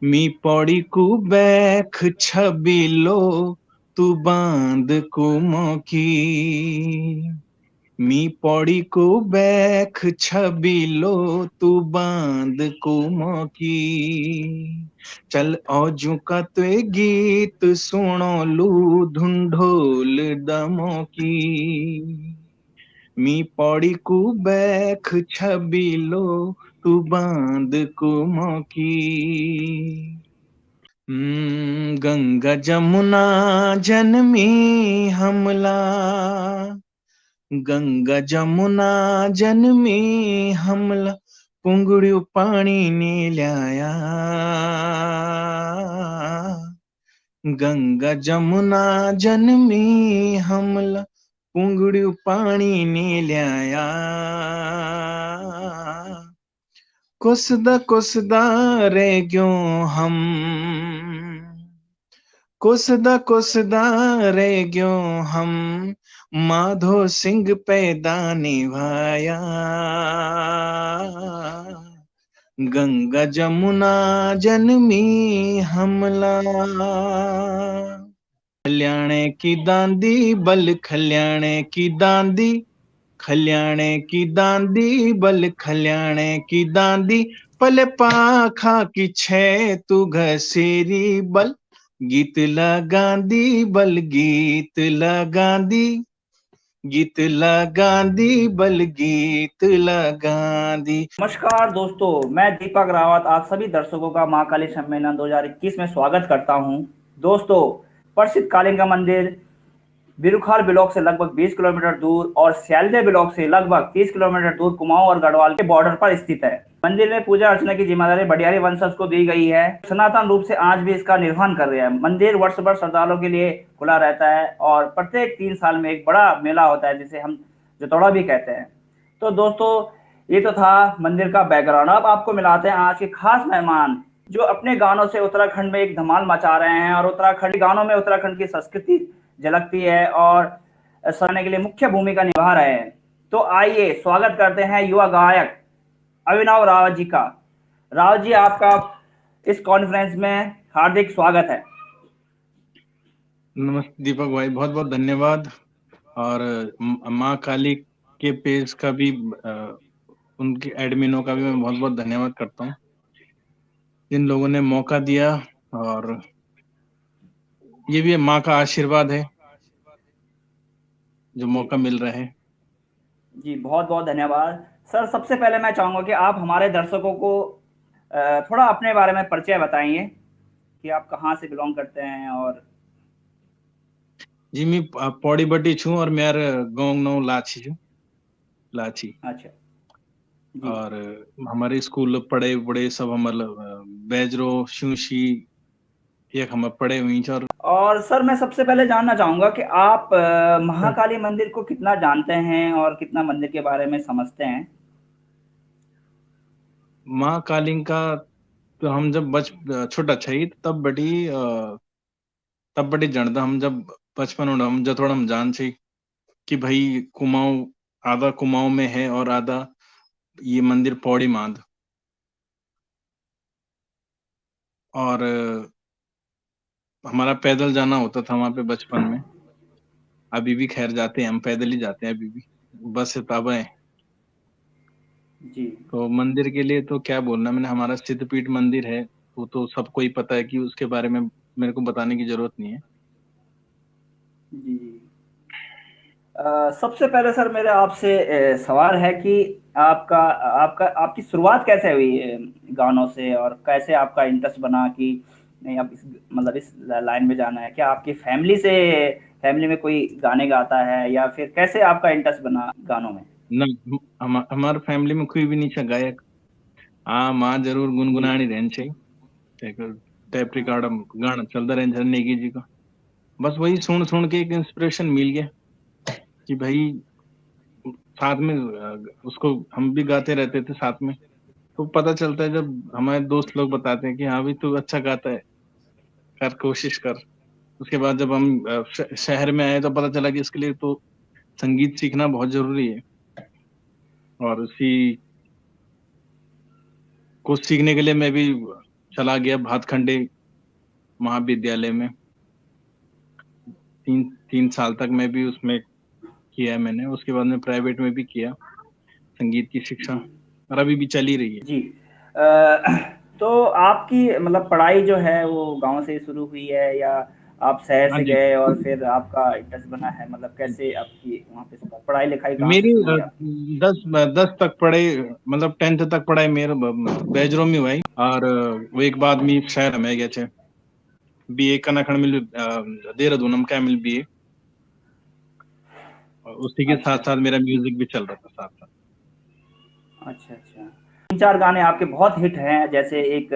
मी पौड़ी को बैख छबिलो तू बांध को मौकी। मी पौड़ी को बैख छबिलो तू बांध को मौकी। चल औजू का ते गीत सुनो लू ढूंढोल दमो की। मी पौड़ी को बैख छबिलो तू बांध को मौकी। गंगा जमुना जन्मी हमला, गंगा जमुना जन्मी हमला पुंगड़ियों पानी ने लाया। गंगा जमुना जन्मी हमला पुंगड़ियों पानी ने लाया। कुसदा रे क्यों हम, कुसदा रे क्यों हम माधो सिंह पैदा निभाया। गंगा जमुना जन्मी हमला। खल्याणे की दांदी बल खल्याणे की दांदी, खल्याणे की दांदी बल खल्याणे की दांदी पल पाखा की छे तू घसेरी बल। गीत लगांदी बल गीत लगांदी, गीत लगांदी बल गीत लगांदी। नमस्कार दोस्तों, मैं दीपक रावत आप सभी दर्शकों का महाकाली सम्मेलन 2021 में स्वागत करता हूं। दोस्तों, प्रसिद्ध कालिंगा मंदिर बिरुखार ब्लॉक से लगभग 20 किलोमीटर दूर और स्यालदे ब्लॉक से लगभग 30 किलोमीटर दूर कुमाऊं और गढ़वाल के बॉर्डर पर स्थित है। मंदिर में पूजा अर्चना की जिम्मेदारी बडियारी वंशज को दी गई है। सनातन रूप से आज भी इसका निर्वहन कर रहे हैं। मंदिर वर्ष भर श्रद्धालुओं के लिए खुला रहता है और प्रत्येक 3 साल में एक बड़ा मेला होता है जिसे हम जतौड़ा भी कहते हैं। तो दोस्तों, ये तो था मंदिर का बैकग्राउंड। अब आपको मिलाते हैं आज के खास मेहमान जो अपने गानों से उत्तराखंड में एक धमाल मचा रहे हैं और उत्तराखंडी गानों में उत्तराखंड की संस्कृति झलकती है और सराहने के लिए मुख्य भूमिका निभा रहे हैं। तो आइए स्वागत करते हैं युवा गायक अभिनव रावत जी का। रावत जी, आपका इस कॉन्फ्रेंस में हार्दिक स्वागत है। नमस्ते दीपक भाई, बहुत बहुत धन्यवाद। और माँ काली के पेज का भी उनके एडमिनों का भी मैं बहुत बहुत धन्यवाद करता हूँ, जिन लोगों ने मौका दिया। और ये भी माँ का आशीर्वाद है जो मौका मिल रहा है। जी, बहुत बहुत धन्यवाद सर। सबसे पहले मैं चाहूंगा कि आप हमारे दर्शकों को थोड़ा अपने बारे में परिचय बताइए कि आप कहाँ से बिलोंग करते हैं। और जी, मैं पौड़ी बटी छू और मेरे गाँव नो लाची छू, लाची। अच्छा जी। और हमारे स्कूल पढ़े बड़े सब हमारे बैजरो शूशी एक हम पढ़े हुई। और सर, मैं सबसे पहले जानना चाहूंगा कि आप महाकाली मंदिर को कितना जानते हैं और कितना मंदिर के बारे में समझते हैं। माँ कालिंग का तो हम जब छोटा छई तब बड़ी जानता। हम जब बचपन में हम जब थोड़ा हम जान छे कि भाई कुमाऊं, आधा कुमाऊं में है और आधा ये मंदिर पौड़ी मांद। और हमारा पैदल जाना होता था वहां पे बचपन में। अभी भी खैर जाते हैं, हम पैदल ही जाते हैं अभी भी, बस से तब है। जी तो मंदिर के लिए तो क्या बोलना, मैंने हमारा सिद्धपीठ मंदिर है वो तो सबको ही पता है कि उसके बारे में मेरे को बताने की जरूरत नहीं है। जी। सबसे पहले सर मेरा आपसे सवाल है कि आपका आपका आपकी शुरुआत कैसे हुई गानों से, और कैसे आपका इंटरेस्ट बना कि नहीं अब इस मतलब इस लाइन में जाना है। क्या आपकी फैमिली में कोई गाने गाता है, या फिर कैसे आपका इंटरेस्ट बना गानों में। ना, हमारे फैमिली में कोई भी नहीं था गायक। हाँ, माँ जरूर जी गुनगुनानी रहन चाहिए। टेप रिकॉर्ड गाना चलता रहे नेगी जी का। बस वही सुन सुन के एक इंस्पिरेशन मिल गया कि भाई साथ में उसको हम भी गाते रहते थे साथ में। तो पता चलता है जब हमारे दोस्त लोग बताते हैं कि हाँ भाई तू अच्छा गाता है, कर कोशिश कर। उसके बाद जब हम शहर में आए तो पता चला कि इसके लिए तो संगीत सीखना बहुत जरूरी है। और उसी को सीखने के लिए मैं भी चला गया भातखंडे महाविद्यालय में। 3 साल तक मैं भी उसमें किया है मैंने। उसके बाद में प्राइवेट में भी किया संगीत की शिक्षा, और अभी भी चली रही है। जी। तो आपकी मतलब पढ़ाई जो है वो गांव से शुरू हुई है या आप शहर हाँ से जी, गए और फिर आपका इंटरेस्ट बना है, मतलब कैसे आपकी वहाँ पे पढ़ाई लिखाई कहाँ से मेरी शुरू हुई आपकी? 10 तक पढ़ाई, मतलब 10th तक पढ़ाई मेरा बेजरों में हुई। और वो एक बाद में शहर में गए थे बीए कनाखंड मिल देहरादून में क्या मिल बीए, और उसी के अच्छा साथ साथ अच्छा मेरा म्यूजिक भी चल रहा था साथ साथ। अच्छा अच्छा। 3-4 गाने आपके बहुत हिट हैं, जैसे एक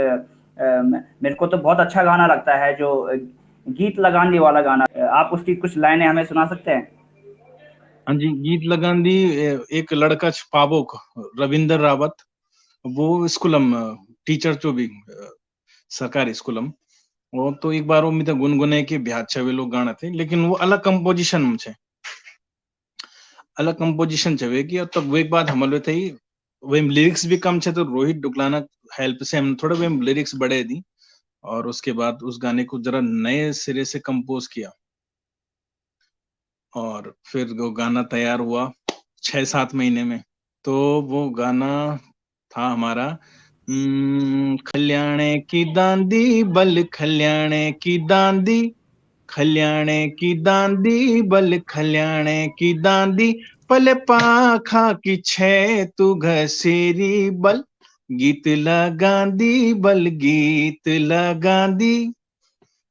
मेरे को तो बहुत अच्छा गाना लगता है जो गीत लगाने वाला गाना। आप उसकी कुछ लाइनें हमें सुना सकते हैं? हाँ जी, गीत लगान दी। एक लड़का पावोक रविंदर रावत, वो स्कूलम टीचर चो भी सरकारी स्कूलम। वो तो एक बार वो मिता गुनगुने के ब्याह छवे लोग गाना थे, लेकिन वो अलग कंपोजिशन में छे, अलग कंपोजिशन छवे की। और तब वो एक बात हमारे थे वही लिरिक्स भी कम छे, तो रोहित डुकलाना हेल्प से हम थोड़ा वही लिरिक्स बढ़े दी, और उसके बाद उस गाने को जरा नए सिरे से कंपोज किया, और फिर वो गाना तैयार हुआ 6-7 महीने में। तो वो गाना था हमारा खल्याणे की दांदी बल खल्याणे की दांदी, खल्याणे की दांदी बल खल्याणे की दांदी, पल पाखा की छे तू घसेरी बल, गीत लगांदी बल गीत लगांदी,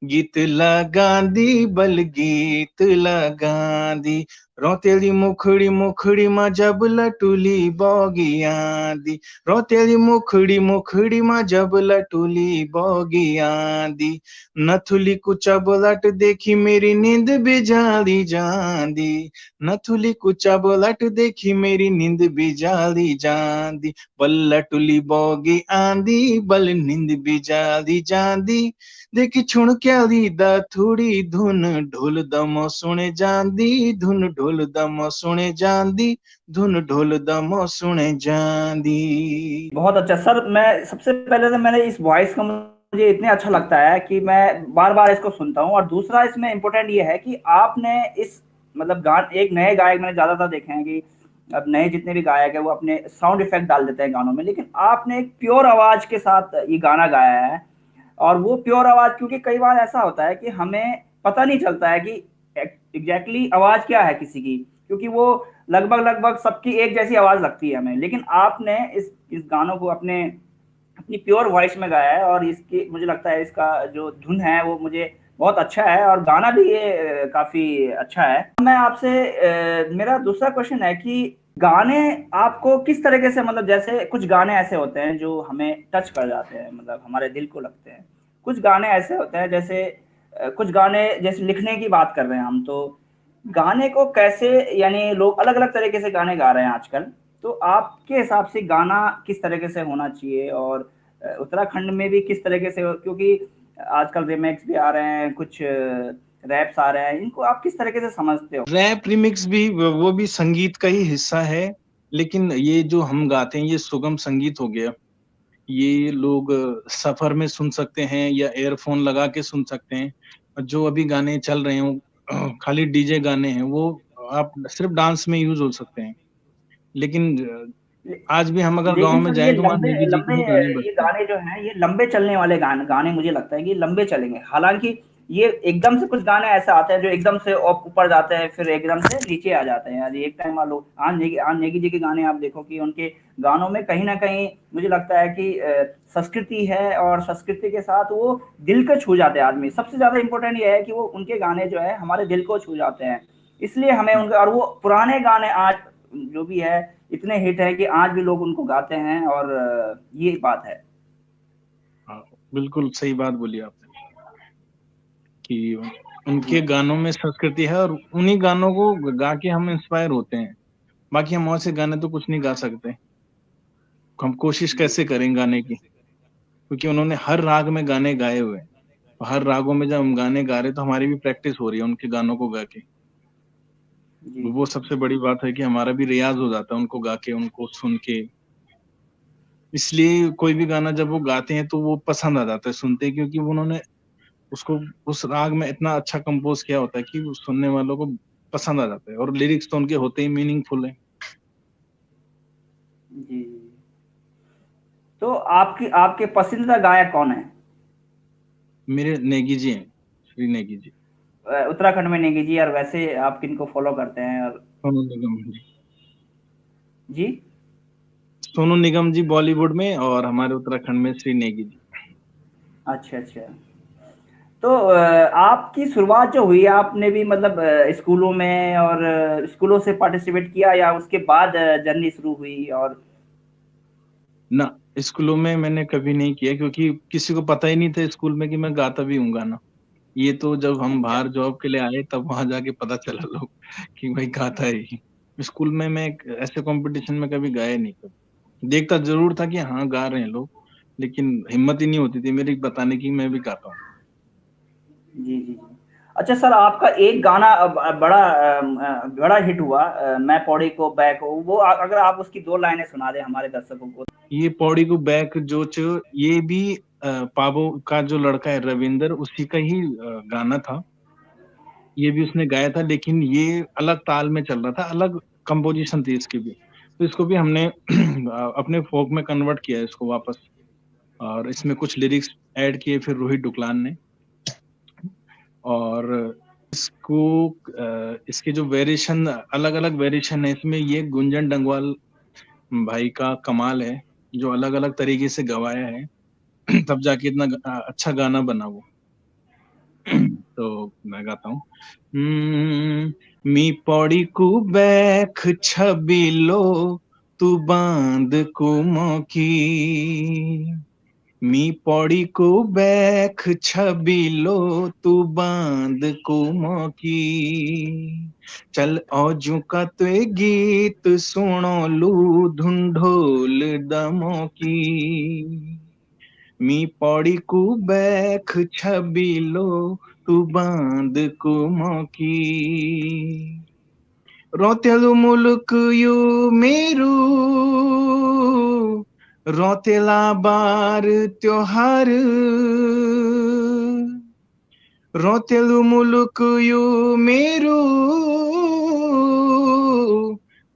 गीत लगांदी बल गीत लगांदी, रोतेली मुखड़ी मुखड़ी मा जब लटुली बोगी आंदी, रोतेली मुखड़ी मुखड़ी मा जब लटुली बोगी आंदी, नथुली कुचा बोलट देखी मेरी नींद बिजाली जांदी, नथुली कुचा बोलट देखी मेरी नींद बिजाली जांदी, बल लटुली बोगी आंदी बल नींद बिजाली जांदी, देखी छुण क्याली दा थोड़ी धुन ढोल दमो सुने जांदी, धुन ढोल दमो सुने जांदी, धुन ढोल दमो सुने जांदी। बहुत अच्छा सर। मैं सबसे पहले तो मैंने इस वॉइस का मुझे इतने अच्छा लगता है कि मैं बार-बार इसको सुनता हूँ, और दूसरा इसमें इम्पोर्टेंट ये है कि आपने इस मतलब गान एक नए गायक मैंने ज़्यादातर देखे हैं कि अब नए जितने भी गायक हैं वो अपने साउंड इफ़ेक्ट डाल देते हैं गानों में, लेकिन आपने एक प्योर आवाज़ के साथ ये गाना गाया है। और वो प्योर आवाज़, क्योंकि कई बार ऐसा होता है कि हमें पता नहीं चलता है कि एग्ज़ैक्टली आवाज़ क्या है किसी की, क्योंकि वो लगभग सबकी एक जैसी आवाज़ लगती है हमें। लेकिन आपने इस गानों को अपनी प्योर वॉइस में गाया है, और इसकी मुझे लगता है इसका जो धुन है वो मुझे बहुत अच्छा है, और गाना भी ये काफ़ी अच्छा है। मैं आपसे मेरा दूसरा क्वेश्चन है कि गाने आपको किस तरीके से, मतलब जैसे कुछ गाने ऐसे होते हैं जो हमें टच कर जाते हैं, मतलब हमारे दिल को लगते हैं। कुछ गाने ऐसे होते हैं जैसे कुछ गाने जैसे लिखने की बात कर रहे हैं हम, तो गाने को कैसे, यानी लोग अलग-अलग तरीके से गाने गा रहे हैं आजकल। तो आपके हिसाब से गाना किस तरीके से होना चाहिए, और उत्तराखंड में भी किस तरीके से, क्योंकि आजकल रीमेक्स भी आ रहे हैं, कुछ रैप्स आ रहे हैं, इनको आप किस तरीके से समझते हो? रैप रिमिक्स भी वो भी संगीत का ही हिस्सा है, लेकिन ये जो हम गाते हैं ये सुगम संगीत हो गया। ये लोग सफर में सुन सकते हैं या एयरफोन लगा के सुन सकते हैं। जो अभी गाने चल रहे हैं वो खाली डीजे गाने हैं, वो आप सिर्फ डांस में यूज हो सकते हैं। लेकिन आज भी हम अगर गांव लेकिन में सर ये जाएं तो वहां लंबे नेगी जी के लंबे ही गाने ये बजते हैं। गाने जो हैं ये लंबे चलने वाले गाने मुझे लगता है कि लंबे चलेंगे। हालाँकि ये एकदम से कुछ गाने ऐसे आते हैं जो एकदम से ऊपर जाते हैं, फिर एकदम से नीचे आ जाते हैं। यार एक टाइम मान लो आज नेगी जी के गाने आप देखो कि उनके गानों में कहीं न कहीं मुझे लगता है कि संस्कृति है, और संस्कृति के साथ वो दिल को छू जाते हैं आदमी। सबसे ज़्यादा इम्पोर्टेंट ये है कि वो उनके गाने जो है हमारे दिल को छू जाते हैं। इसलिए हमें उनका, और वो पुराने गाने आज जो भी है इतने हिट है कि आज भी लोग उनको गाते हैं, और ये बात है। हाँ, बिल्कुल सही बात बोली आपने कि उनके जी गानों में संस्कृति है, और उन्हीं गानों को गा के हम इंस्पायर होते हैं। बाकी हम और से गाने तो कुछ नहीं गा सकते। हम कोशिश जी कैसे करें गाने की, क्योंकि उन्होंने हर राग में गाने गाए हुए हैं। हर रागों में जब हम गाने गा रहे हैं तो हमारी भी प्रैक्टिस हो रही है उनके गानों को गा के। जी वो सबसे बड़ी बात है कि हमारा भी रियाज हो जाता है उनको गा के, उनको सुन के। इसलिए कोई भी गाना जब वो गाते हैं तो वो पसंद आ जाता है सुनते ही, क्योंकि उन्होंने उसको उस राग में इतना अच्छा कंपोज किया होता है कि वो सुनने वालों को पसंद आ जाता है, और लिरिक्स तो उनके होते ही मीनिंगफुल है। जी। तो आपकी आपके पसंदीदा गायक कौन है? मेरे नेगी जी हैं, श्री नेगी जी। उत्तराखंड में नेगी जी, और वैसे आप किनको फॉलो करते हैं? और सोनू निगम जी। जी। सोनू निगम जी बॉलीवुड में, और हमारे उत्तराखंड में श्री नेगी जी। अच्छा अच्छा। तो आपकी शुरुआत जो हुई, आपने भी मतलब स्कूलों में और स्कूलों से पार्टिसिपेट किया, या उसके बाद जर्नी शुरू हुई? और ना, स्कूलों में मैंने कभी नहीं किया, क्योंकि किसी को पता ही नहीं था स्कूल में कि मैं गाता भी हूँ गाना। ये तो जब हम अच्छा। बाहर जॉब के लिए आए तब वहां जाके पता चला लोग कि भाई गाता है ही। स्कूल में मैं ऐसे कंपटीशन में कभी गाया नहीं, कभी देखता जरूर था कि हाँ गा रहे हैं लोग, लेकिन हिम्मत ही नहीं होती थी मेरी बताने की मैं भी गाता हूँ। जी जी जी। अच्छा सर, आपका एक गाना बड़ा हिट हुआ, मैं पौड़ी को बैक हो, वो अगर आप उसकी दो लाइनें सुना दें हमारे दर्शकों को। ये पौड़ी को बैक जो ये भी पाबो का जो लड़का है रविंदर, उसी का ही गाना था। ये भी उसने गाया था, लेकिन ये अलग ताल में चल रहा था, अलग कंपोजिशन थी इसकी भी, तो इसको भी हमने अपने फोक में कन्वर्ट किया है इसको वापस, और इसमें कुछ लिरिक्स ऐड किए फिर रोहित डुकलान ने। और इसको इसके जो वेरिएशन, अलग अलग वेरिएशन है इसमें, ये गुंजन डंगवाल भाई का कमाल है, जो अलग अलग तरीके से गवाया है तब जाके इतना अच्छा गाना बना वो। तो मैं गाता हूँ। मी पौड़ी को बैख छबिलो, तू बांध को मौकी। मी पौड़ी को बैख छबिलो, तू बांध को मौकी। चल औजू का ते गीत सुनो लू, ढूंढोल दमो की। मी पौड़ी को बैख छबिलो, तू बांध को मौकी। रोतेलु मुलुक यू मेरू, रोतेला बार त्योहार। रोतेलु मुलुक यू मेरू,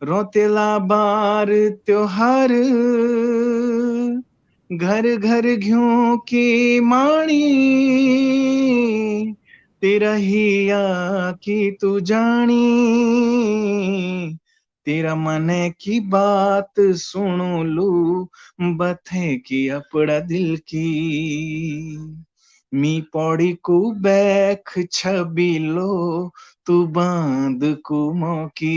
रोतेला बार त्योहार। घर घर घ्यों की माणी, तेरा हिया की तू जानी। तेरा मने की बात सुनो लू, बथे की अपड़ा दिल की। मी पौड़ी को बैख छबिलो, तू बांध को मौकी।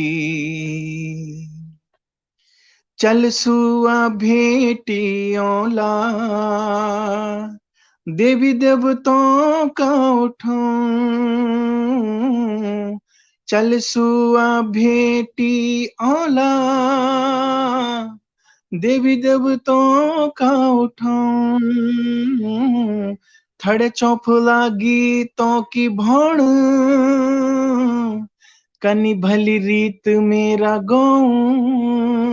चल सुआ भेटियोला, देवी देवताओं का उठाऊं। चल सुआ भेटी ओला, देवी देवताओं का उठाऊं। थड़े चौफला गीतों की भौण, कनी भली रीत मेरा गाऊं।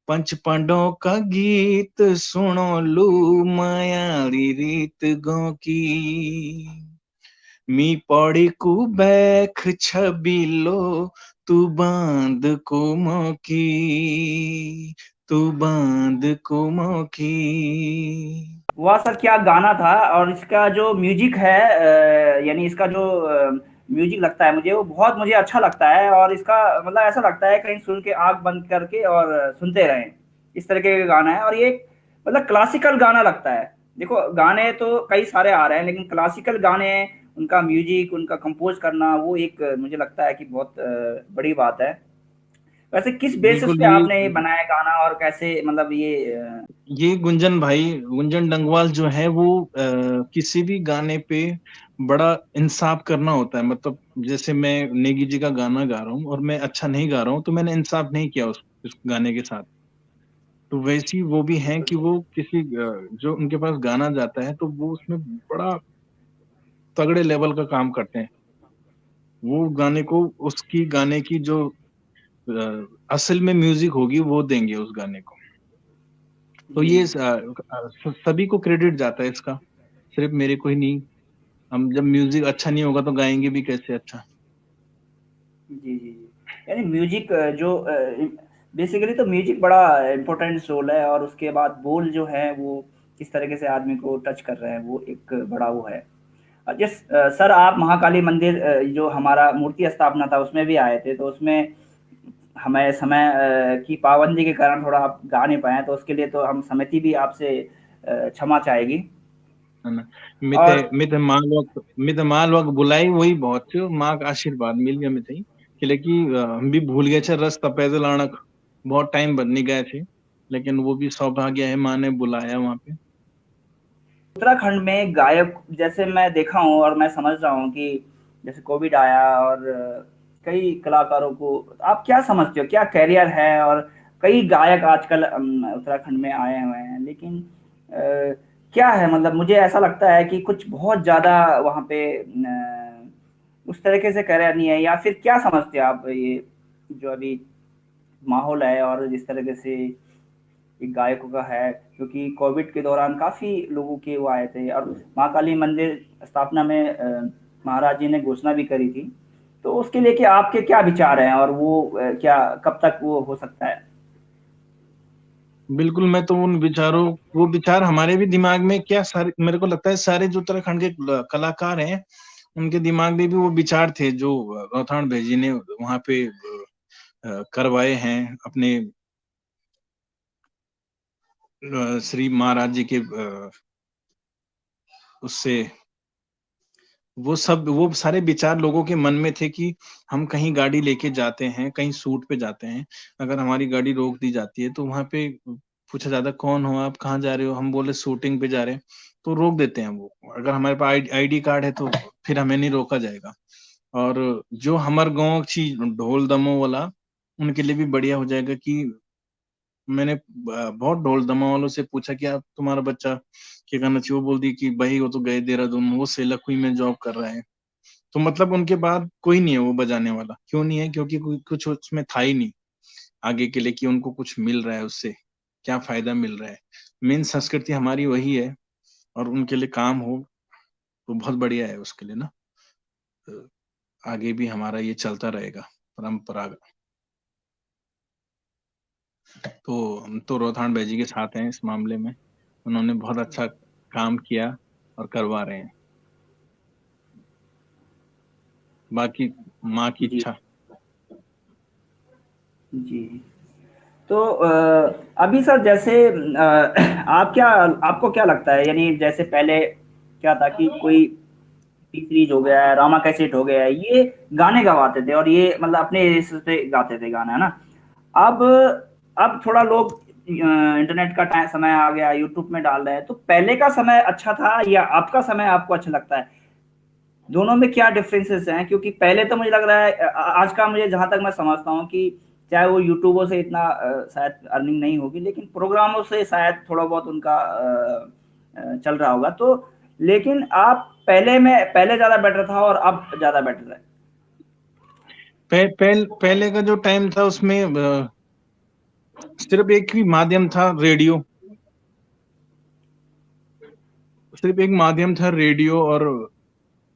पंच पांडवों का गीत सुनो लू, मायाड़ी रीत गाँव की। मी पौड़ी को बैख छबिलो, तू बांध को मौकी। तू बांध को मौकी। वाह सर, क्या गाना था! और इसका जो म्यूजिक है, यानी इसका जो म्यूजिक लगता है मुझे, वो बहुत मुझे अच्छा लगता है। और इसका मतलब ऐसा लगता है कहीं सुन के आंख बंद करके और सुनते रहें, इस तरीके का गाना है। और ये मतलब क्लासिकल गाना लगता है। देखो, गाने तो कई सारे आ रहे हैं, लेकिन क्लासिकल गाने, उनका म्यूजिक, उनका कंपोज करना, वो एक मुझे लगता है कि बहुत बड़ी बात है। वैसे किस बेसिस बिल्कुल, पे आपने ये बनाया गाना, और कैसे मतलब ये गुंजन भाई, गुंजन डंगवाल जो है वो किसी भी गाने पे बड़ा इंसाफ करना होता है। मतलब जैसे मैं नेगी जी का गाना गा रहा हूँ और मैं अच्छा नहीं गा रहा हूँ, तो मैंने इंसाफ नहीं किया उस गाने के साथ। तो वैसी वो भी हैं कि वो किसी जो उनके पास गाना जाता है तो वो उसमें बड़ा तगड़े लेवल का काम करते हैं। वो गाने को, उसकी गाने की जो असल में म्यूजिक होगी वो देंगे उस गाने को। तो जी ये सभी को क्रेडिट जाता है इसका, सिर्फ मेरे को ही नहीं। हम जब म्यूजिक अच्छा नहीं होगा तो गाएंगे भी कैसे अच्छा। जी जी जी। यानी म्यूजिक जो बेसिकली तो म्यूजिक बड़ा इम्पोर्टेंट रोल है, और उसके बाद बोल जो है वो किस तरीके से आदमी को टच कर रहे हैं, वो एक बड़ा वो है। जिस सर आप महाकाली मंदिर जो हमारा मूर्ति स्थापना था उसमें भी आए थे, तो उसमें हमें समय की पाबंदी के कारण थोड़ा आप गा नहीं पाए, तो उसके लिए तो हम समिति भी आपसे क्षमा चाहेगी। है ना। और मित माल वक्त बुलाई वही बहुत थी, माँ का आशीर्वाद मिल गया मिथे कि लेकि हम भी भूल गए थे रास्ता पैदल आणक, बहुत टाइम बन नहीं गए थे, लेकिन वो भी सौभाग्य है, माँ ने बुलाया वहां पे। उत्तराखंड में गायक जैसे मैं देखा हूँ और मैं समझ रहा हूँ कि जैसे कोविड आया और कई कलाकारों को, आप क्या समझते हो क्या कैरियर है? और कई गायक आजकल उत्तराखंड में आए हुए हैं, लेकिन क्या है, मतलब मुझे ऐसा लगता है कि कुछ बहुत ज्यादा वहाँ पे उस तरीके से कैरियर नहीं है, या फिर क्या समझते हो आप ये जो अभी माहौल है और जिस तरीके से एक गायकों का है? क्योंकि कोविड के दौरान काफ़ी लोगों के वो आए थे, और माँ काली मंदिर स्थापना में महाराज जी ने घोषणा भी करी थी। तो उसके लेके आपके क्या विचार हैं, और वो क्या कब तक वो हो सकता है? बिल्कुल, मैं तो उन विचारों, वो विचार हमारे भी दिमाग में, क्या सारे, मेरे को लगता है सारे जो उत्तराखंड के कलाकार हैं उनके दिमाग में भी वो विचार थे जो रोहतांग भेजी ने वहां पे करवाए हैं अपने श्री महाराज जी के उससे। वो सारे विचार लोगों के मन में थे कि हम कहीं गाड़ी लेके जाते हैं, कहीं शूट पे जाते हैं, अगर हमारी गाड़ी रोक दी जाती है तो वहां पे पूछा जाता है कौन हो आप, कहाँ जा रहे हो, हम बोले शूटिंग पे जा रहे हैं, तो रोक देते हैं वो। अगर हमारे पास आईडी कार्ड है तो फिर हमें नहीं रोका जाएगा। और जो हमारे गाँव की ढोल दमो वाला, उनके लिए भी बढ़िया हो जाएगा कि मैंने बहुत ढोल दमा वालों से पूछा कि आप, तुम्हारा बच्चा क्या करना चाहिए, वो बोल दी कि भाई वो तो गए देहरादून, वो सेलकुई में जॉब कर रहा है। तो मतलब उनके बाद कोई नहीं है वो बजाने वाला, क्यों नहीं है, क्योंकि कुछ उसमें था ही नहीं आगे के लिए कि उनको कुछ मिल रहा है उससे, क्या फायदा मिल रहा है। मेन संस्कृति हमारी वही है, और उनके लिए काम हो तो बहुत बढ़िया है उसके लिए ना। तो आगे भी हमारा ये चलता रहेगा परंपरा। तो हम तो रोहतांग बैजी के साथ हैं इस मामले में, उन्होंने बहुत अच्छा काम किया और करवा रहे हैं, बाकी माँ की जी इच्छा। जी। तो अभी सर जैसे आप क्या, आपको क्या लगता है, यानी जैसे पहले क्या था कि कोई टी सीरीज हो गया है, रामा कैसेट हो गया है, ये गाने गवाते थे और ये मतलब अपने इस पे गाते थे गाना, है ना? अब अब थोड़ा लोग इंटरनेट का समय आ गया, यूट्यूब में डाल रहे हैं, तो पहले का समय अच्छा था या आपका समय आपको अच्छा लगता है? दोनों में क्या डिफरेंसेस हैं? क्योंकि पहले तो मुझे लग रहा है आज का, मुझे जहां तक मैं समझता हूँ कि चाहे वो यूट्यूबों से इतना शायद अर्निंग नहीं होगी, लेकिन प्रोग्रामों से शायद थोड़ा बहुत उनका चल रहा होगा। तो लेकिन आप पहले ज्यादा बेटर था और अब ज्यादा बेटर है? पहले का जो टाइम था उसमें सिर्फ एक ही माध्यम था, रेडियो। सिर्फ एक माध्यम था रेडियो, और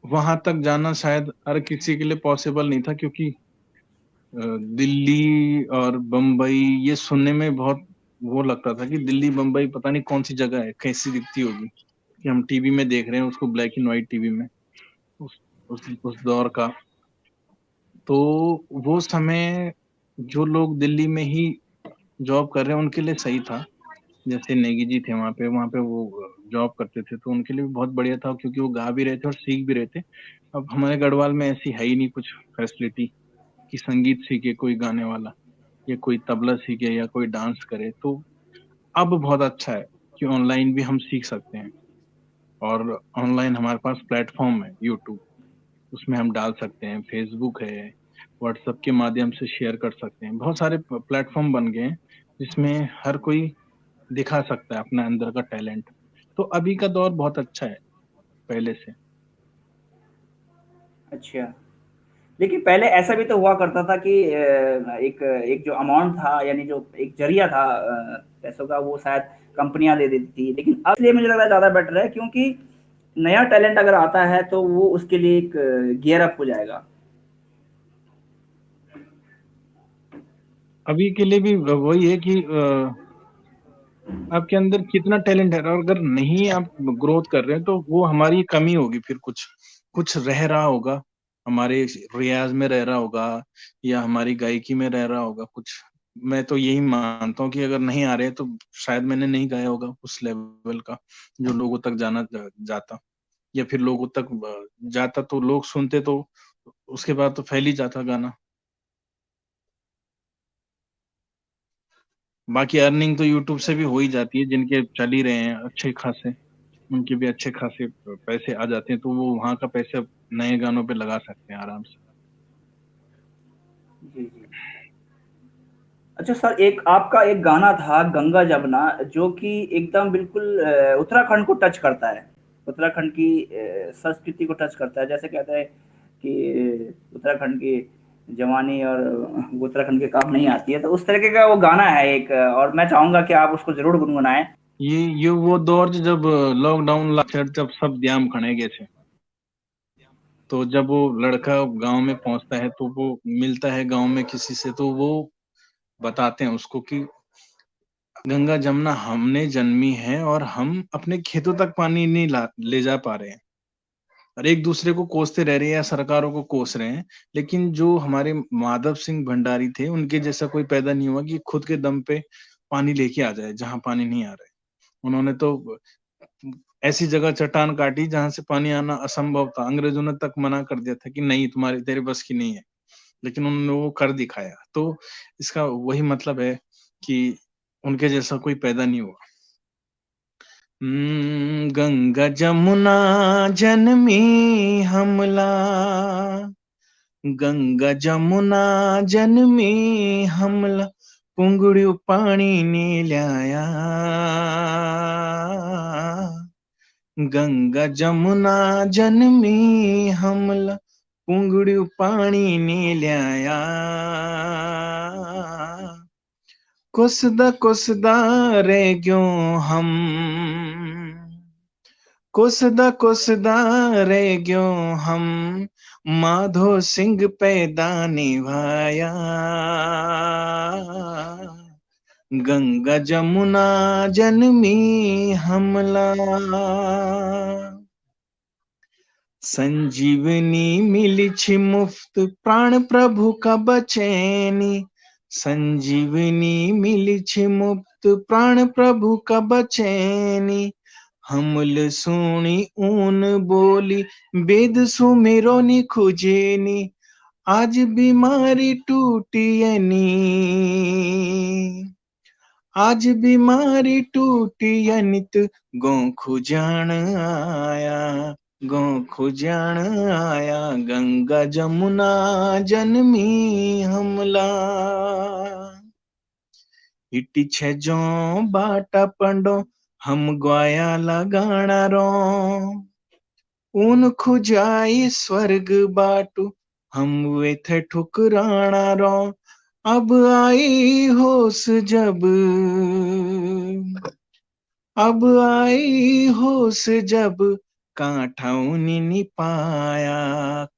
वहां तक जाना शायद हर किसी के लिए पॉसिबल नहीं था, क्योंकि दिल्ली और बम्बई ये सुनने में बहुत वो लगता था कि दिल्ली बम्बई पता नहीं कौन सी जगह है, कैसी दिखती होगी, कि हम टीवी में देख रहे हैं उसको, ब्लैक एंड व्हाइट टीवी में, उस दौर का। तो वो समय जो लोग दिल्ली में ही जॉब कर रहे हैं उनके लिए सही था। जैसे नेगी जी थे वहां पे वो जॉब करते थे, तो उनके लिए भी बहुत बढ़िया था, क्योंकि वो गा भी रहे थे और सीख भी रहे थे। अब हमारे गढ़वाल में ऐसी है ही नहीं कुछ फैसिलिटी कि संगीत सीखे कोई गाने वाला, या कोई तबला सीखे, या कोई डांस करे। तो अब बहुत अच्छा है कि ऑनलाइन भी हम सीख सकते हैं, और ऑनलाइन हमारे पास प्लेटफॉर्म है यूट्यूब, उसमें हम डाल सकते हैं, फेसबुक है, व्हाट्सएप के माध्यम से शेयर कर सकते हैं, बहुत सारे प्लेटफॉर्म बन गए हैं जिसमें हर कोई दिखा सकता है अपना अंदर का टैलेंट। तो अभी का दौर बहुत अच्छा है पहले से। अच्छा, लेकिन पहले ऐसा भी तो हुआ करता था कि एक एक जो अमाउंट था, यानी जो एक जरिया था पैसों का, वो शायद कंपनियां दे देती थी। लेकिन अब इसलिए मुझे लग रहा है ज्यादा बेटर है, क्योंकि नया टैलेंट अगर आता है तो वो उसके लिए एक गियर अप हो जाएगा। अभी के लिए भी वही है कि आपके अंदर कितना टैलेंट है, और अगर नहीं आप ग्रोथ कर रहे हैं तो वो हमारी कमी होगी। फिर कुछ कुछ रह रहा होगा, हमारे रियाज में रह रहा होगा, या हमारी गायकी में रह रहा होगा कुछ। मैं तो यही मानता हूँ कि अगर नहीं आ रहे तो शायद मैंने नहीं गाया होगा उस लेवल का जो लोगों तक जाता, या फिर लोगों तक जाता तो लोग सुनते, तो उसके बाद तो फैल ही जाता गाना। बाकी अर्निंग तो यूट्यूब से भी हो ही जाती है, जिनके चल ही रहे हैं अच्छे खासे, उनके भी अच्छे खासे पैसे आ जाते हैं, तो वो वहां का पैसे नए गानों पे लगा सकते हैं आराम से। जी जी। अच्छा सर, एक आपका एक गाना था गंगा जमुना, जो कि एकदम बिल्कुल उत्तराखंड को टच करता है, उत्तराखंड की संस्कृति को टच करता है। जैसे कहते हैं कि उत्तराखंड की जवानी और उत्तराखंड के काम नहीं आती है, तो उस तरीके का वो गाना है एक, और मैं चाहूंगा कि आप उसको जरूर गुनगुनाएं। ये वो दौर जब लॉकडाउन लगा, जब सब ब्याम खड़े गए थे, तो जब वो लड़का गांव में पहुंचता है तो वो मिलता है गांव में किसी से, तो वो बताते हैं उसको कि गंगा जमुना हमने जन्मी है और हम अपने खेतों तक पानी नहीं ले जा पा रहे हैं, और एक दूसरे को कोसते रह रहे हैं या सरकारों को कोस रहे हैं। लेकिन जो हमारे माधव सिंह भंडारी थे, उनके जैसा कोई पैदा नहीं हुआ कि खुद के दम पे पानी लेके आ जाए जहां पानी नहीं आ रहा है। उन्होंने तो ऐसी जगह चट्टान काटी जहां से पानी आना असंभव था, अंग्रेजों ने तक मना कर दिया था कि नहीं, तुम्हारे तेरे बस की नहीं है, लेकिन उन्होंने वो कर दिखाया। तो इसका वही मतलब है कि उनके जैसा कोई पैदा नहीं हुआ। गंगा जमुना जनमी हमला, गंगा जमुना जनमी हमला, पुंगड़ू पानी ने लाया, गंगा जमुना जनमी हमला, पुंगड़ू पानी ने लाया, कोसदा रह गयो हम, कोसदा रह गयो हम, माधो सिंह पैदा निभाया, गंगा जमुना जनमी हमला, संजीवनी मिली छी मुफ्त प्राण प्रभु का बचैनी, संजीवनी मिली छी मुफ्त प्राण प्रभु का बचैनी, हमल सुनी ऊन बोली वेद सुमेरो नि खुजेनी, आज बीमारी टूटियनी, आज बीमारी टूटियनित गो खुजान आया, गो खुजान आया, गंगा जमुना जनमी हमला, इटी छे जो बाटा पंडो हम ग्वाया लगाना रो, ऊन खुजाई स्वर्ग बाटू हम वे थे ठुकराना रो, अब आई होश जब, अब आई होश जब, कांठा नी पाया,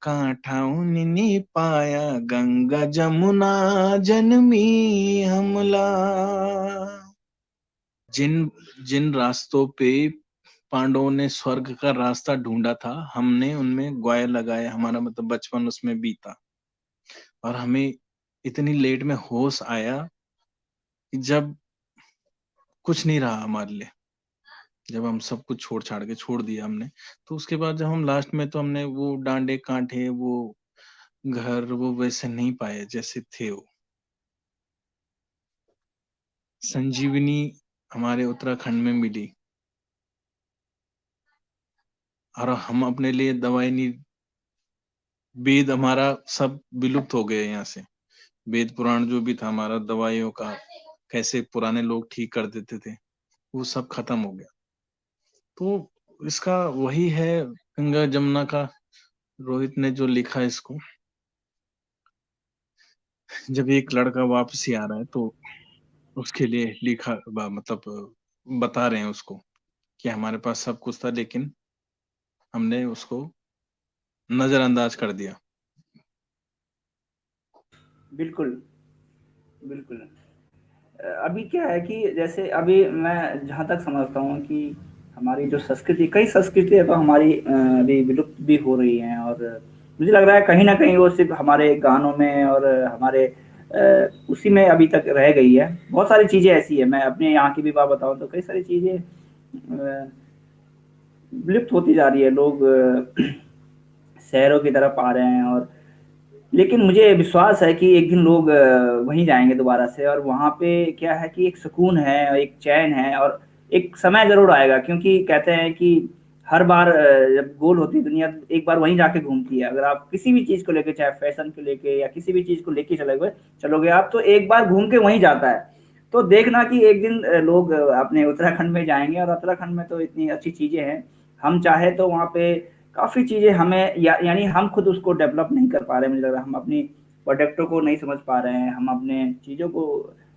कांठा नी पाया, गंगा जमुना जनमी हमला। जिन जिन रास्तों पे पांडवों ने स्वर्ग का रास्ता ढूंढा था, हमने उनमें ग्वाय लगाया, हमारा मतलब बचपन उसमें बीता, और हमें इतनी लेट में होश आया कि जब कुछ नहीं रहा हमारे लिए, जब हम सब कुछ छोड़ छाड़ के छोड़ दिया हमने, तो उसके बाद जब हम लास्ट में, तो हमने वो डांडे कांठे, वो घर, वो वैसे नहीं पाए जैसे थे वो। संजीवनी हमारे उत्तराखंड में मिली, और हम अपने लिए दवाई नहीं, वेद हमारा सब विलुप्त हो गए यहाँ से। वेद पुराण जो भी था हमारा दवाइयों का, कैसे पुराने लोग ठीक कर देते थे, वो सब खत्म हो गया। तो इसका वही है गंगा जमुना का, रोहित ने जो लिखा इसको, जब एक लड़का वापसी आ रहा है तो उसके लिए लिखा मतलब बता रहे हैं उसको कि हमारे पास सब कुछ था लेकिन हमने उसको नजरअंदाज कर दिया। बिल्कुल, बिल्कुल। अभी क्या है कि जैसे अभी मैं जहाँ तक समझता हूँ कि हमारी जो संस्कृति, कई संस्कृतियाँ तो हमारी अभी विलुप्त भी हो रही हैं, और मुझे लग रहा है कहीं न कहीं वो सिर्फ़ हमारे गानों में और हमारे उसी में अभी तक रह गई है। बहुत सारी चीज़ें ऐसी हैं, मैं अपने यहाँ की भी बात बताऊँ तो कई सारी चीज़ें विलुप्त होती जा रही है। लोग शहरों की तरफ आ रहे हैं, और लेकिन मुझे विश्वास है कि एक दिन लोग वहीं जाएँगे दोबारा से, और वहाँ पे क्या है कि एक सुकून है, एक चैन है, और एक समय ज़रूर आएगा, क्योंकि कहते हैं कि हर बार जब गोल होती है दुनिया, एक बार वहीं जाके घूमती है। अगर आप किसी भी चीज़ को लेके, चाहे फ़ैशन को लेके या किसी भी चीज़ को लेके चलोगे आप, तो एक बार घूम के वहीं जाता है। तो देखना कि एक दिन लोग अपने उत्तराखंड में जाएँगे, और उत्तराखंड में तो इतनी अच्छी चीज़ें हैं। हम चाहे तो वहाँ पे काफ़ी चीज़ें हमें यानी हम खुद उसको डेवलप नहीं कर पा रहे हैं, मुझे लग रहा है। हम अपनी प्रोडक्टों को नहीं समझ पा रहे हैं, हम अपने चीज़ों को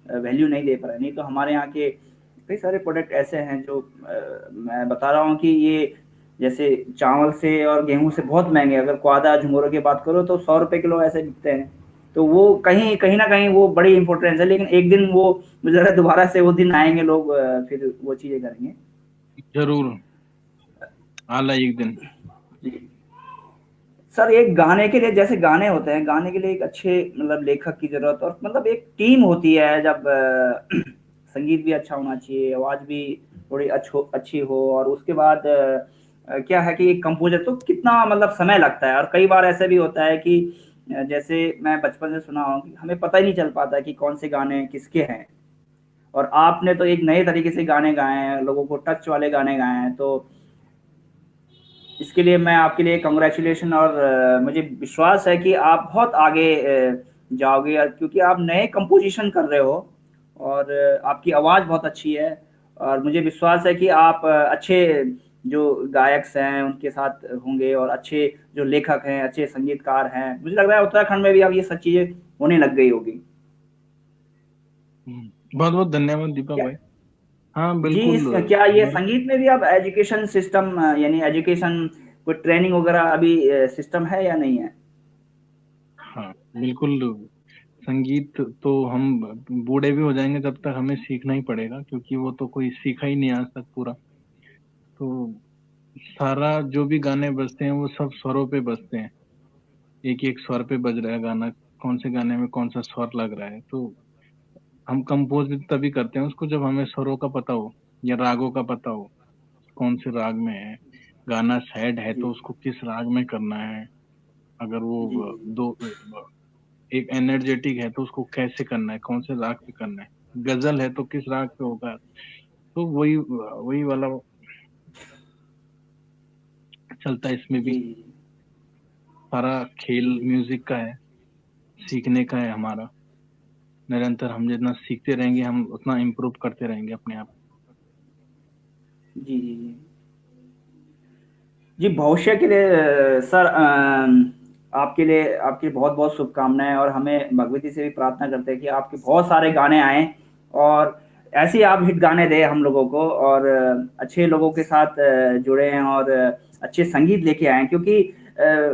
वैल्यू नहीं दे पा रहे हैं। नहीं तो हमारे यहाँ के कई सारे प्रोडक्ट ऐसे हैं जो मैं बता रहा हूँ कि ये जैसे चावल से और गेहूँ से बहुत महँगे, अगर क्वादा, झुमोरों की बात करो तो ₹100 किलो ऐसे बिकते हैं। तो वो कहीं कहीं न कहीं वो बड़ी इम्पोर्टेंस है, लेकिन एक दिन वो मुझे लग रहा है दोबारा से वो दिन आएँगे, लोग फिर वो चीज़ें करेंगे। जरूर आला एक दिन। जी। सर, एक गाने के लिए जैसे गाने होते हैं, गाने के लिए एक अच्छे मतलब लेखक की ज़रूरत, और मतलब एक टीम होती है जब संगीत भी अच्छा होना चाहिए, आवाज़ भी थोड़ी अच्छी हो, और उसके बाद क्या है कि एक कंपोज़र तो कितना मतलब समय लगता है, और कई बार ऐसा भी होता है कि जैसे मैं बचपन से सुना हूँ कि हमें पता ही नहीं चल पाता कि कौन से गाने किसके हैं, और आपने तो एक नए तरीके से गाने गाए हैं, लोगों को टच वाले गाने गाए हैं, तो इसके लिए मैं आपके लिए कांग्रेचुलेशन, और मुझे विश्वास है कि आप बहुत आगे जाओगे, क्योंकि आप नए कंपोजिशन कर रहे हो, और आपकी आवाज़ बहुत अच्छी है, और मुझे विश्वास है कि आप अच्छे जो गायक हैं उनके साथ होंगे, और अच्छे जो लेखक हैं, अच्छे संगीतकार हैं। मुझे लग रहा है उत्तराखंड में भी अब ये सब चीज़ें होने लग गई होगी। बहुत बहुत धन्यवाद दीपक क्या भाई। हाँ जी, बिल्कुल। इस क्या ये हमारे संगीत में भी अब एजुकेशन सिस्टम, यानी एजुकेशन कोई ट्रेनिंग वगैरह अभी सिस्टम है या नहीं है? हाँ बिल्कुल। संगीत तो हम बूढ़े भी हो जाएंगे तब तक हमें सीखना ही पड़ेगा, क्योंकि वो तो कोई सीखा ही नहीं आज तक पूरा। तो सारा जो भी गाने बजते हैं वो सब स्वरों पे बजते हैं। एक एक स्वर पे बज रहा है गाना, कौन से गाने में कौन सा स्वर लग रहा है। तो हम कंपोज भी तभी करते हैं उसको जब हमें स्वरों का पता हो या रागों का पता हो, कौन से राग में है। गाना सैड है जी, तो उसको किस राग में करना है। अगर जी, वो जी, दो एक एनर्जेटिक है तो उसको कैसे करना है, कौन से राग पे करना है। गजल है तो किस राग पे होगा। तो वही वही वाला चलता है इसमें भी। जी, जी, सारा खेल जी, म्यूजिक का है, सीखने का है हमारा। निरंतर हम जितना सीखते रहेंगे हम उतना इम्प्रूव करते रहेंगे अपने आप। जी, जी, जी। जी, भविष्य के लिए सर, आपके लिए आपकी बहुत-बहुत शुभकामनाएँ, और हमें भगवती से भी प्रार्थना करते हैं कि आपके बहुत सारे गाने आएँ, और ऐसे ही आप हिट गाने दें हम लोगों को, और अच्छे लोगों के साथ जुड़ें, और अच्छे संगीत लेके आएँ, क्योंकि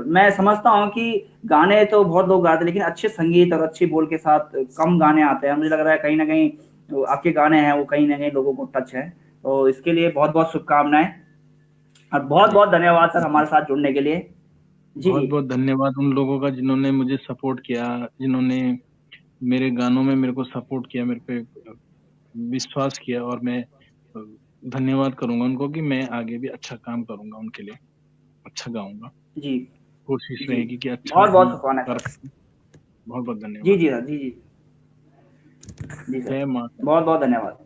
मैं समझता हूँ कि गाने तो बहुत लोग गाते हैं, लेकिन अच्छे संगीत और अच्छे बोल के साथ कम गाने आते हैं। मुझे लग रहा है कहीं न कहीं जो आपके गाने हैं वो कहीं न कहीं लोगों को टच है। तो इसके लिए बहुत-बहुत शुभकामनाएँ, और जी बहुत-बहुत धन्यवाद सर हमारे साथ जुड़ने के लिए। जी, बहुत जी। बहुत धन्यवाद उन लोगों का जिन्होंने मुझे सपोर्ट किया, जिन्होंने मेरे गानों में मेरे को सपोर्ट किया, मेरे पे विश्वास किया। और मैं धन्यवाद करूंगा उनको कि मैं आगे भी अच्छा काम करूंगा उनके लिए, अच्छा गाऊंगा। जी, कोशिश जी। रहेगी कि अच्छा बहुत-बहुत ही शुभकामनाएँ कर सर। सकूं। बहुत बहुत जी, धन्यवाद। जी सर। जी, जी। जी सर। जय माता। बहुत-बहुत धन्यवाद।